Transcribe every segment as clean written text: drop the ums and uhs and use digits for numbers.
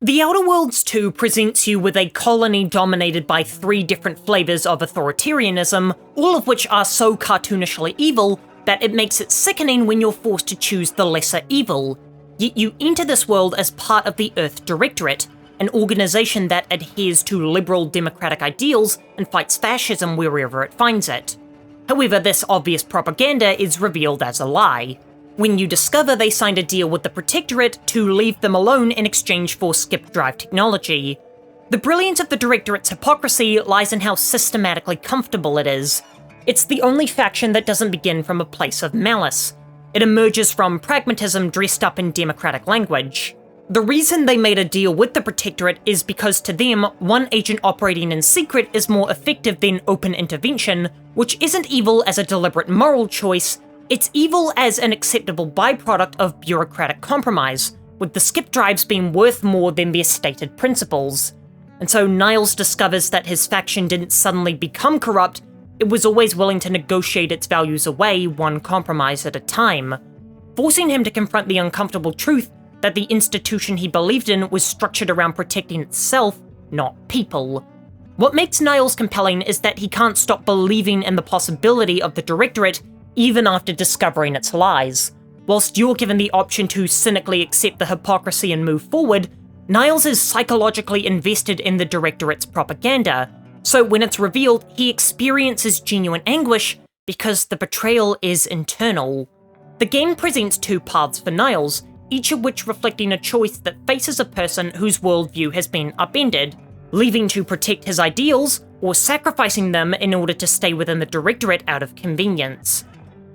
The Outer Worlds 2 presents you with a colony dominated by 3 different flavors of authoritarianism, all of which are so cartoonishly evil that it makes it sickening when you're forced to choose the lesser evil. Yet you enter this world as part of the Earth Directorate, an organization that adheres to liberal democratic ideals and fights fascism wherever it finds it. However, this obvious propaganda is revealed as a lie. When you discover they signed a deal with the Protectorate to leave them alone in exchange for skip drive technology. The brilliance of the Directorate's hypocrisy lies in how systematically comfortable it is. It's the only faction that doesn't begin from a place of malice. It emerges from pragmatism dressed up in democratic language. The reason they made a deal with the Protectorate is because to them, one agent operating in secret is more effective than open intervention, which isn't evil as a deliberate moral choice. It's evil as an acceptable byproduct of bureaucratic compromise, with the skip drives being worth more than their stated principles. And so Niles discovers that his faction didn't suddenly become corrupt, it was always willing to negotiate its values away one compromise at a time, forcing him to confront the uncomfortable truth that the institution he believed in was structured around protecting itself, not people. What makes Niles compelling is that he can't stop believing in the possibility of the Directorate even after discovering its lies. Whilst you're given the option to cynically accept the hypocrisy and move forward, Niles is psychologically invested in the Directorate's propaganda, so when it's revealed, he experiences genuine anguish because the betrayal is internal. The game presents 2 paths for Niles, each of which reflecting a choice that faces a person whose worldview has been upended, leaving to protect his ideals, or sacrificing them in order to stay within the Directorate out of convenience.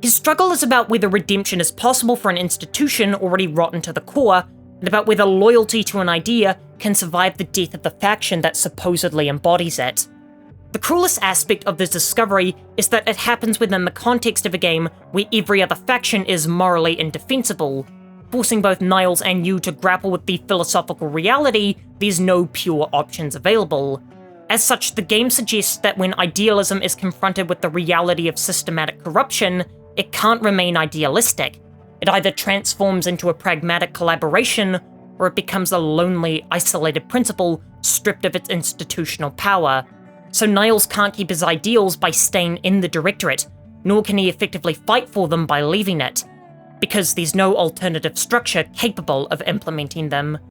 His struggle is about whether redemption is possible for an institution already rotten to the core, and about whether loyalty to an idea can survive the death of the faction that supposedly embodies it. The cruelest aspect of this discovery is that it happens within the context of a game where every other faction is morally indefensible, forcing both Niles and you to grapple with the philosophical reality there's no pure options available. As such, the game suggests that when idealism is confronted with the reality of systematic corruption, it can't remain idealistic. It either transforms into a pragmatic collaboration, or it becomes a lonely, isolated principle stripped of its institutional power. So Niles can't keep his ideals by staying in the Directorate, nor can he effectively fight for them by leaving it, because there's no alternative structure capable of implementing them.